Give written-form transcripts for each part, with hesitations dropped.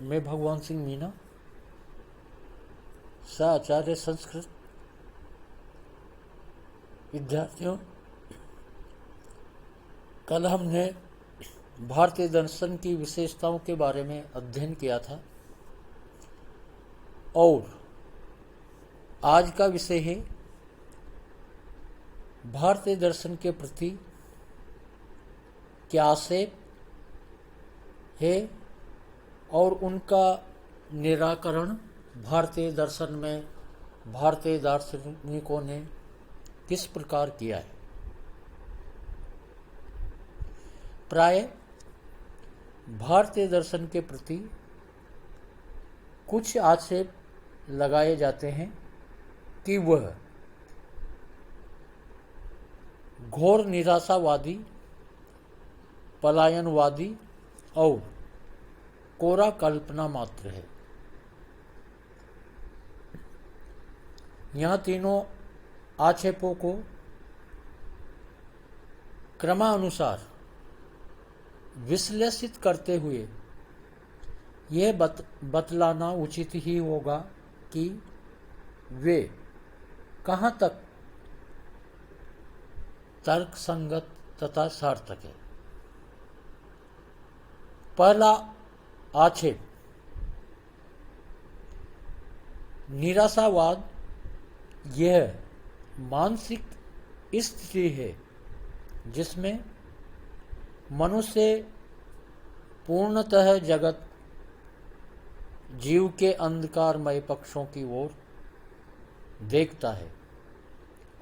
मैं भगवान सिंह मीना, सह आचार्य संस्कृत। विद्यार्थियों, कल हमने भारतीय दर्शन की विशेषताओं के बारे में अध्ययन किया था और आज का विषय है भारतीय दर्शन के प्रति क्या आक्षेप है और उनका निराकरण भारतीय दर्शन में भारतीय दार्शनिकों ने किस प्रकार किया है। प्राय भारतीय दर्शन के प्रति कुछ आक्षेप लगाए जाते हैं कि वह घोर निराशावादी, पलायनवादी और कोरा कल्पना मात्र है। यह तीनों आक्षेपों को क्रमानुसार विश्लेषित करते हुए यह बतलाना उचित ही होगा कि वे कहाँ तक तर्कसंगत तथा सार्थक है। पहला आक्षेप, निराशावाद यह मानसिक स्थिति है जिसमें मनुष्य पूर्णतः जगत जीव के अंधकारमय पक्षों की ओर देखता है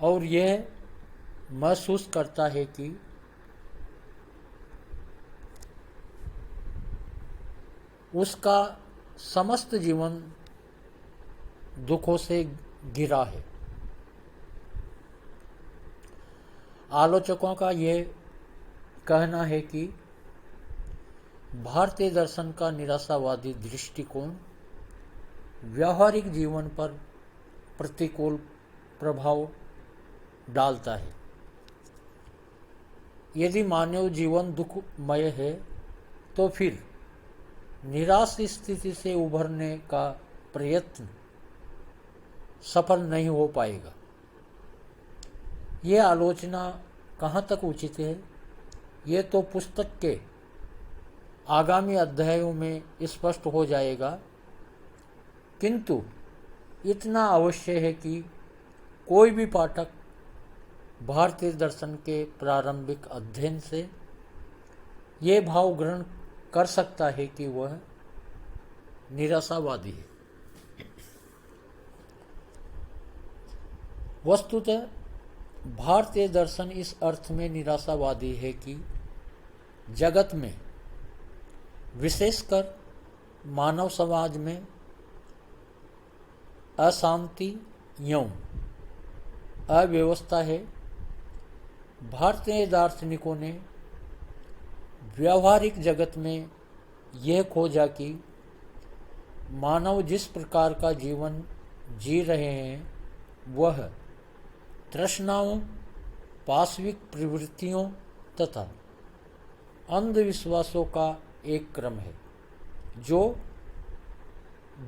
और यह महसूस करता है कि उसका समस्त जीवन दुखों से घिरा है। आलोचकों का यह कहना है कि भारतीय दर्शन का निराशावादी दृष्टिकोण व्यावहारिक जीवन पर प्रतिकूल प्रभाव डालता है। यदि मानव जीवन दुखमय है तो फिर निराश स्थिति से उभरने का प्रयत्न सफल नहीं हो पाएगा। यह आलोचना कहाँ तक उचित है, ये तो पुस्तक के आगामी अध्यायों में स्पष्ट हो जाएगा, किंतु इतना अवश्य है कि कोई भी पाठक भारतीय दर्शन के प्रारंभिक अध्ययन से ये भाव ग्रहण कर सकता है कि वह निराशावादी है। वस्तुतः भारतीय दर्शन इस अर्थ में निराशावादी है कि जगत में, विशेषकर मानव समाज में अशांति एवं अव्यवस्था है। भारतीय दार्शनिकों ने व्यावहारिक जगत में यह खोजा कि मानव जिस प्रकार का जीवन जी रहे हैं वह तृष्णाओं, पाशविक प्रवृत्तियों तथा अंधविश्वासों का एक क्रम है जो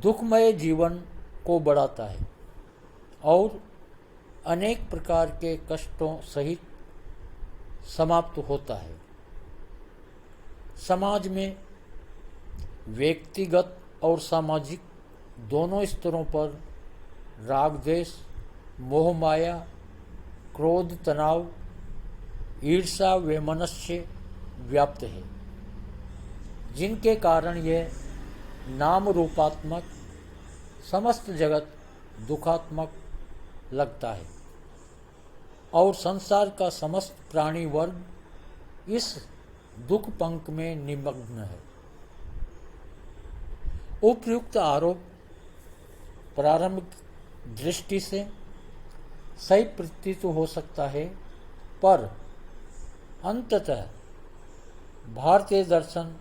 दुखमय जीवन को बढ़ाता है और अनेक प्रकार के कष्टों सहित समाप्त होता है। समाज में व्यक्तिगत और सामाजिक दोनों स्तरों पर राग द्वेष, मोह माया, क्रोध, तनाव, ईर्ष्या, वैमनस्य व्याप्त है, जिनके कारण यह नाम रूपात्मक समस्त जगत दुखात्मक लगता है और संसार का समस्त प्राणी वर्ग इस दुख पंख में निमग्न है। उपयुक्त आरोप प्रारंभिक दृष्टि से सही प्रतीत हो सकता है, पर अंततः भारतीय दर्शन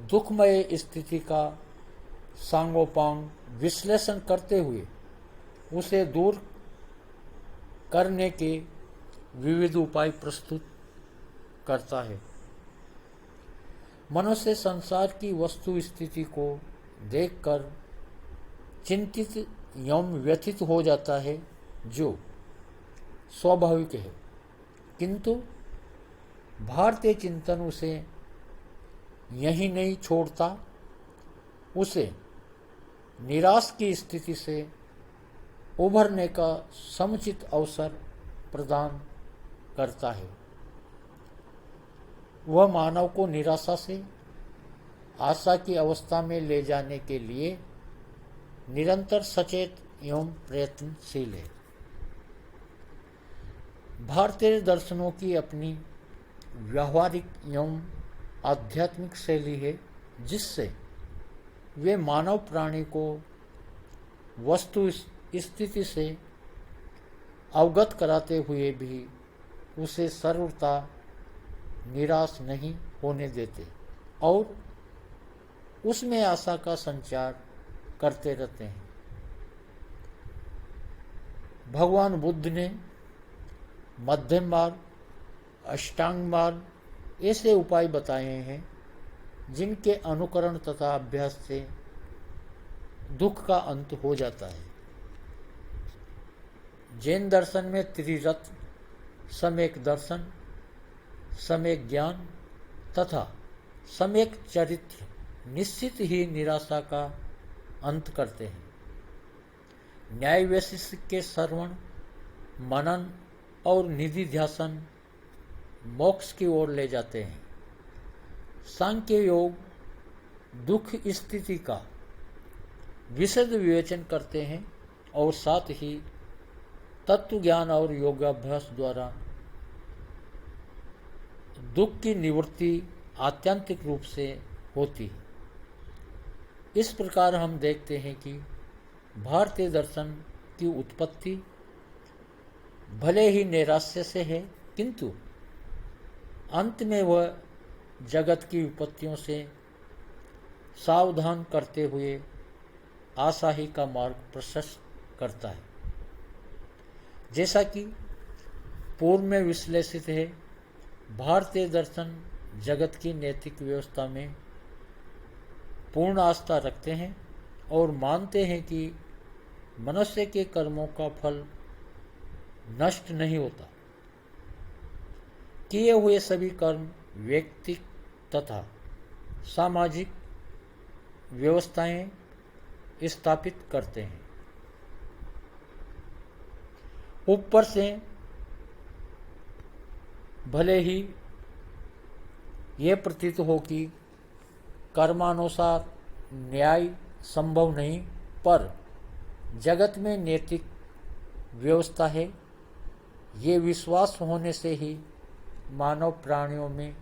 दुखमय स्थिति का सांगोपांग विश्लेषण करते हुए उसे दूर करने के विविध उपाय प्रस्तुत करता है। मनुष्य संसार की वस्तु स्थिति को देखकर चिंतित एवं व्यथित हो जाता है, जो स्वाभाविक है, किंतु भारतीय चिंतन उसे यहीं नहीं छोड़ता, उसे निराश की स्थिति से उभरने का समुचित अवसर प्रदान करता है। वह मानव को निराशा से आशा की अवस्था में ले जाने के लिए निरंतर सचेत एवं प्रयत्नशील है। भारतीय दर्शनों की अपनी व्यावहारिक एवं आध्यात्मिक शैली है, जिससे वे मानव प्राणी को वस्तु स्थिति से अवगत कराते हुए भी उसे सर्वथा निराश नहीं होने देते और उसमें आशा का संचार करते रहते हैं। भगवान बुद्ध ने मध्यम मार्ग, अष्टांग मार्ग ऐसे उपाय बताए हैं जिनके अनुकरण तथा अभ्यास से दुख का अंत हो जाता है। जैन दर्शन में त्रिरत्न, सम्यक दर्शन, सम्यक ज्ञान तथा सम्यक चरित्र निश्चित ही निराशा का अंत करते हैं। न्याय वैशेषिक के श्रवण, मनन और निधि ध्यासन मोक्ष की ओर ले जाते हैं। सांख्य योग दुख स्थिति का विशद विवेचन करते हैं और साथ ही तत्व ज्ञान और योगाभ्यास द्वारा दुख की निवृत्ति आत्यंतिक रूप से होती है। इस प्रकार हम देखते हैं कि भारतीय दर्शन की उत्पत्ति भले ही नैराश्य से है, किंतु अंत में वह जगत की विपत्तियों से सावधान करते हुए आशा ही का मार्ग प्रशस्त करता है। जैसा कि पूर्व में विश्लेषित है, भारतीय दर्शन जगत की नैतिक व्यवस्था में पूर्ण आस्था रखते हैं और मानते हैं कि मनुष्य के कर्मों का फल नष्ट नहीं होता। किए हुए सभी कर्म व्यक्तिक तथा सामाजिक व्यवस्थाएं स्थापित करते हैं। ऊपर से भले ही ये प्रतीत हो कि कर्मानुसार न्याय संभव नहीं, पर जगत में नैतिक व्यवस्था है, ये विश्वास होने से ही मानव प्राणियों में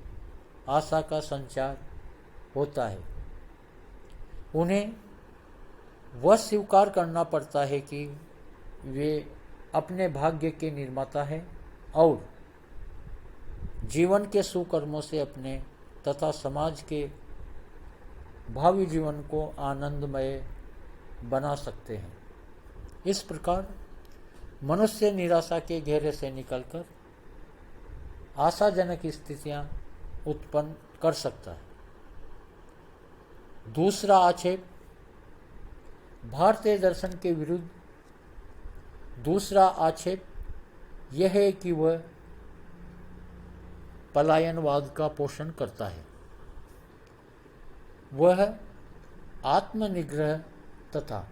आशा का संचार होता है। उन्हें वह स्वीकार करना पड़ता है कि वे अपने भाग्य के निर्माता हैं और जीवन के सुकर्मों से अपने तथा समाज के भावी जीवन को आनंदमय बना सकते हैं। इस प्रकार मनुष्य निराशा के घेरे से निकलकर आशाजनक स्थितियां उत्पन्न कर सकता है। दूसरा आक्षेप भारतीय दर्शन के विरुद्ध दूसरा आक्षेप यह है कि वह पलायनवाद का पोषण करता है। वह आत्मनिग्रह तथा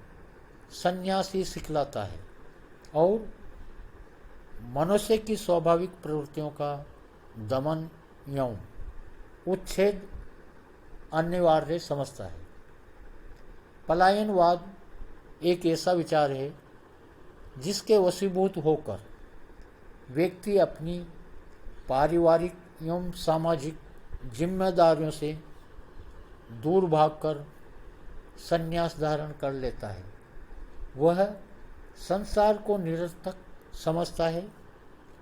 सन्यासी सिखलाता है और मनुष्य की स्वाभाविक प्रवृत्तियों का दमन एवं उच्छेद अनिवार्य समझता है। पलायनवाद एक ऐसा विचार है जिसके वशीभूत होकर व्यक्ति अपनी पारिवारिक एवं सामाजिक जिम्मेदारियों से दूर भागकर संन्यास धारण कर लेता है। वह संसार को निरर्थक समझता है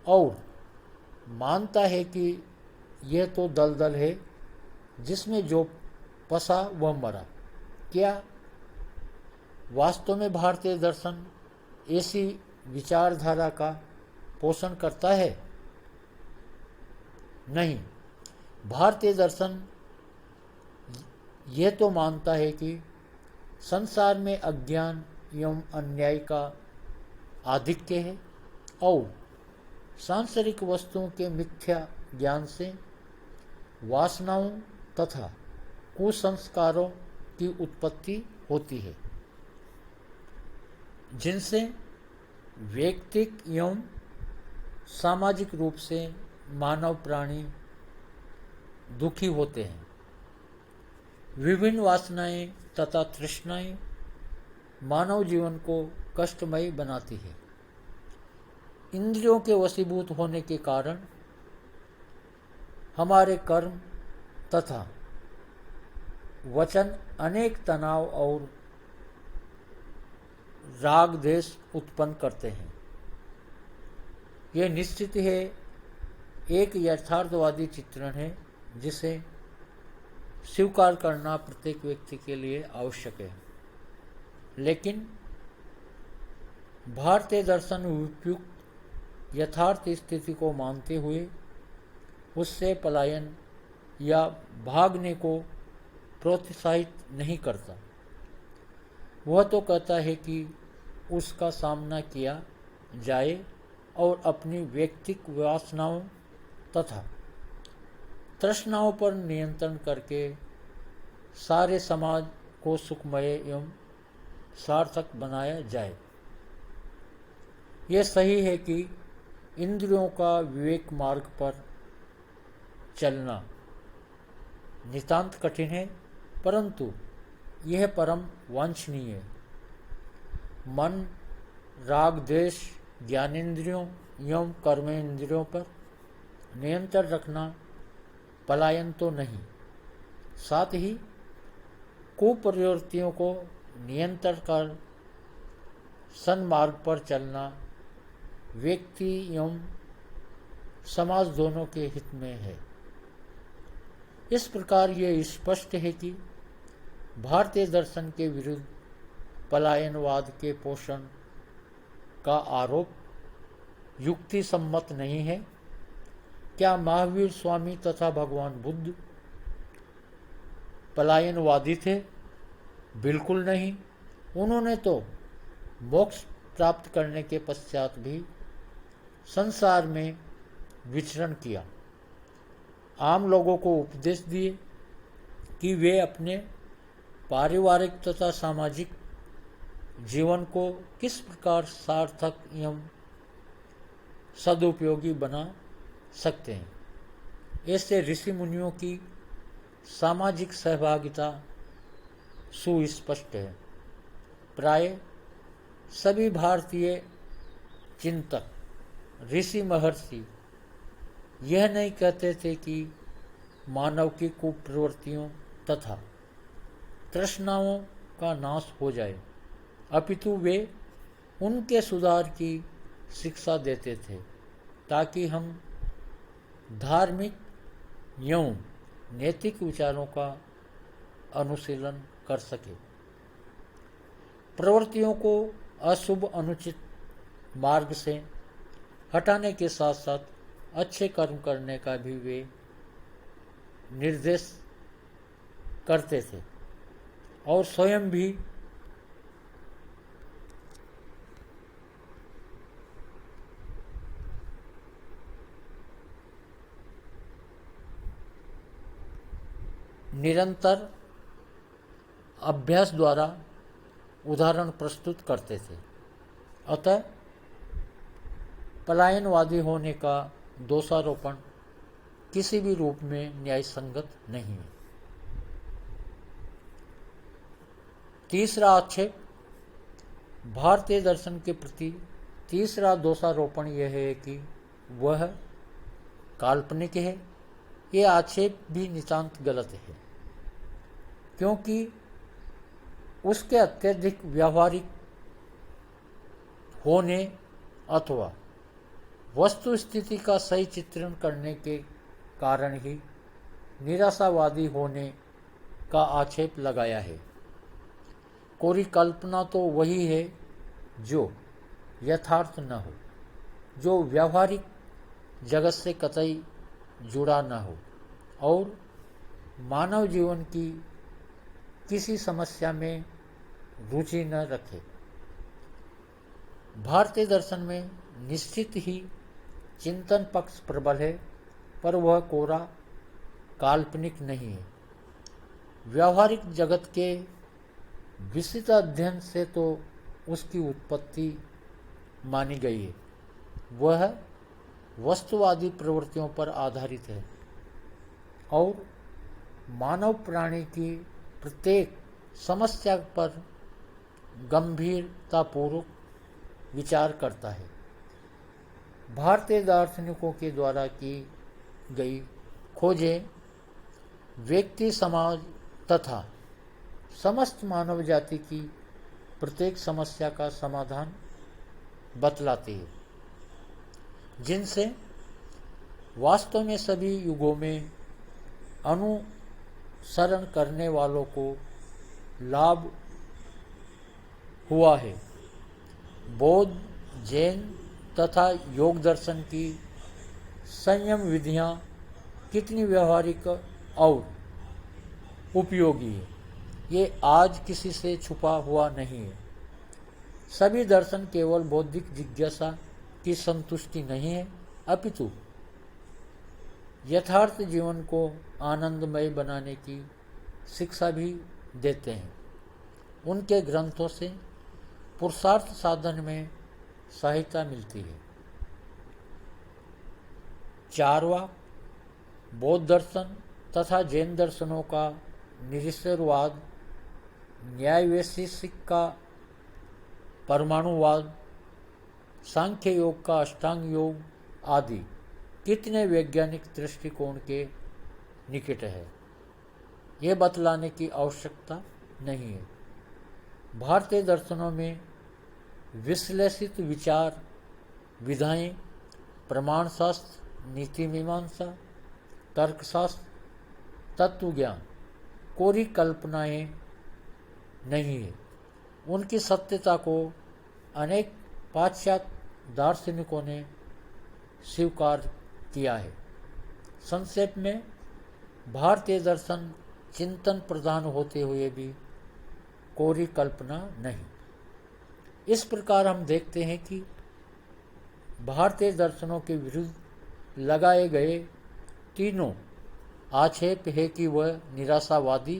और मानता है कि यह तो दलदल है जिसमें जो फंसा वह मरा। क्या वास्तव में भारतीय दर्शन ऐसी विचारधारा का पोषण करता है? नहीं। भारतीय दर्शन यह तो मानता है कि संसार में अज्ञान एवं अन्याय का आधिक्य है और सांसारिक वस्तुओं के मिथ्या ज्ञान से वासनाओं तथा कुसंस्कारों की उत्पत्ति होती है, जिनसे वैयक्तिक एवं सामाजिक रूप से मानव प्राणी दुखी होते हैं। विभिन्न वासनाएं तथा तृष्णाएं मानव जीवन को कष्टमयी बनाती है। इंद्रियों के वशीभूत होने के कारण हमारे कर्म तथा वचन अनेक तनाव और राग द्वेष उत्पन्न करते हैं। यह निश्चित है एक यथार्थवादी चित्रण है जिसे स्वीकार करना प्रत्येक व्यक्ति के लिए आवश्यक है। लेकिन भारतीय दर्शन उपयुक्त यथार्थ स्थिति को मानते हुए उससे पलायन या भागने को प्रोत्साहित नहीं करता। वह तो कहता है कि उसका सामना किया जाए और अपनी व्यक्तिगत वासनाओं तथा तृष्णाओं पर नियंत्रण करके सारे समाज को सुखमय एवं सार्थक बनाया जाए। यह सही है कि इंद्रियों का विवेक मार्ग पर चलना नितांत कठिन है, परंतु यह परम वांछनीय है। मन, राग द्वेष, ज्ञानेंद्रियों एवं कर्मेंद्रियों पर नियंत्रण रखना पलायन तो नहीं, साथ ही कुप्रवृत्तियों को नियंत्रण कर सन्मार्ग पर चलना व्यक्ति एवं समाज दोनों के हित में है। इस प्रकार यह स्पष्ट है कि भारतीय दर्शन के विरुद्ध पलायनवाद के पोषण का आरोप युक्ति सम्मत नहीं है। क्या महावीर स्वामी तथा भगवान बुद्ध पलायनवादी थे? बिल्कुल नहीं। उन्होंने तो मोक्ष प्राप्त करने के पश्चात भी संसार में विचरण किया, आम लोगों को उपदेश दिए कि वे अपने पारिवारिक तथा सामाजिक जीवन को किस प्रकार सार्थक एवं सदुपयोगी बना सकते हैं। ऐसे ऋषि मुनियों की सामाजिक सहभागिता सुस्पष्ट है। प्राय सभी भारतीय चिंतक, ऋषि महर्षि यह नहीं कहते थे कि मानव की कुप्रवृत्तियों तथा तृष्णाओं का नाश हो जाए, अपितु वे उनके सुधार की शिक्षा देते थे ताकि हम धार्मिक एवं नैतिक विचारों का अनुशीलन कर सके। प्रवृत्तियों को अशुभ अनुचित मार्ग से हटाने के साथ साथ अच्छे कर्म करने का भी वे निर्देश करते थे और स्वयं भी निरंतर अभ्यास द्वारा उदाहरण प्रस्तुत करते थे। अतः पलायनवादी होने का दोषारोपण किसी भी रूप में न्याय संगत नहीं है। तीसरा आक्षेप भारतीय दर्शन के प्रति तीसरा दोषारोपण यह है कि वह काल्पनिक है। यह आक्षेप भी नितांत गलत है, क्योंकि उसके अत्यधिक व्यावहारिक होने अथवा वस्तु स्थिति का सही चित्रण करने के कारण ही निराशावादी होने का आक्षेप लगाया है। कोरी कल्पना तो वही है जो यथार्थ न हो, जो व्यावहारिक जगत से कतई जुड़ा न हो और मानव जीवन की किसी समस्या में रुचि न रखे। भारतीय दर्शन में निश्चित ही चिंतन पक्ष प्रबल है, पर वह कोरा काल्पनिक नहीं है। व्यावहारिक जगत के विस्तृत अध्ययन से तो उसकी उत्पत्ति मानी गई है। वह वस्तुवादी प्रवृत्तियों पर आधारित है और मानव प्राणी की प्रत्येक समस्या पर गंभीरतापूर्वक विचार करता है। भारतीय दार्शनिकों के द्वारा की गई खोजें व्यक्ति, समाज तथा समस्त मानव जाति की प्रत्येक समस्या का समाधान बतलाती है, जिनसे वास्तव में सभी युगों में अनुसरण करने वालों को लाभ हुआ है। बौद्ध, जैन तथा योग दर्शन की संयम विधियाँ कितनी व्यवहारिक और उपयोगी है, ये आज किसी से छुपा हुआ नहीं है। सभी दर्शन केवल बौद्धिक जिज्ञासा की संतुष्टि नहीं है, अपितु यथार्थ जीवन को आनंदमय बनाने की शिक्षा भी देते हैं। उनके ग्रंथों से पुरुषार्थ साधन में सहायता मिलती है। चारवाक, बौद्ध दर्शन तथा जैन दर्शनों का निरीश्वरवाद, न्याय वैशेषिक का परमाणुवाद, सांख्य योग का अष्टांग योग आदि कितने वैज्ञानिक दृष्टिकोण के निकट है, ये बतलाने की आवश्यकता नहीं है। भारतीय दर्शनों में विश्लेषित विचार विधाएं, प्रमाणशास्त्र, नीति मीमांसा, तर्कशास्त्र, तत्वज्ञान कोरी कल्पनाएं नहीं है। उनकी सत्यता को अनेक पाश्चात्य दार्शनिकों ने स्वीकार किया है। संक्षेप में, भारतीय दर्शन चिंतन प्रधान होते हुए भी कोरी कल्पना नहीं। इस प्रकार हम देखते हैं कि भारतीय दर्शनों के विरुद्ध लगाए गए तीनों आक्षेप है कि वह निराशावादी,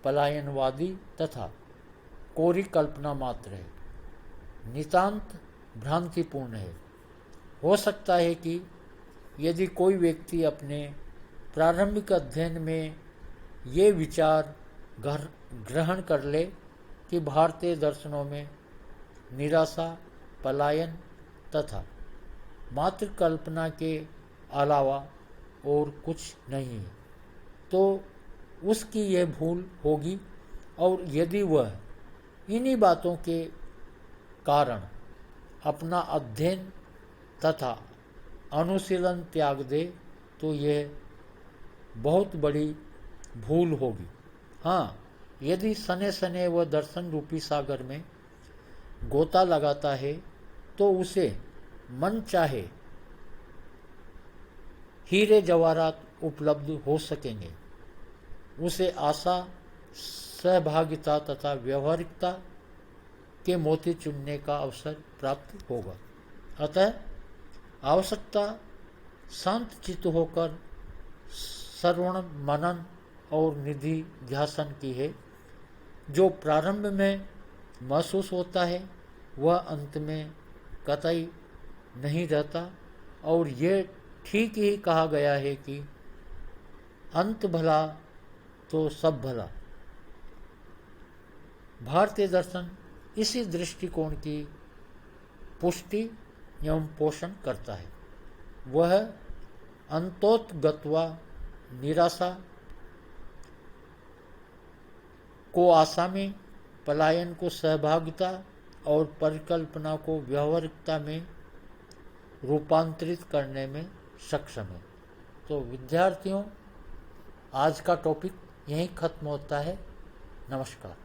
पलायनवादी तथा कोरी कल्पना मात्र है, नितांत भ्रांतिपूर्ण है। हो सकता है कि यदि कोई व्यक्ति अपने प्रारंभिक अध्ययन में ये विचार ग्रहण कर ले कि भारतीय दर्शनों में निराशा, पलायन तथा मात्र कल्पना के अलावा और कुछ नहीं है, तो उसकी यह भूल होगी। और यदि वह इन्हीं बातों के कारण अपना अध्ययन तथा अनुशीलन त्याग दे तो यह बहुत बड़ी भूल होगी। हाँ, यदि सने सने वह दर्शन रूपी सागर में गोता लगाता है तो उसे मन चाहे हीरे जवाहरात उपलब्ध हो सकेंगे। उसे आशा, सहभागिता तथा व्यवहारिकता के मोती चुनने का अवसर प्राप्त होगा। अतः आवश्यकता शांत चित्त होकर श्रवण, मनन और निधि ध्यासन की है। जो प्रारंभ में महसूस होता है वह अंत में कतई नहीं रहता, और ये ठीक ही कहा गया है कि अंत भला तो सब भला। भारतीय दर्शन इसी दृष्टिकोण की पुष्टि एवं पोषण करता है। वह अंतोत्गत्वा निराशा को आशा में, पलायन को सहभागिता और परिकल्पना को व्यवहारिकता में रूपांतरित करने में सक्षम है। तो विद्यार्थियों, आज का टॉपिक यहीं खत्म होता है। नमस्कार।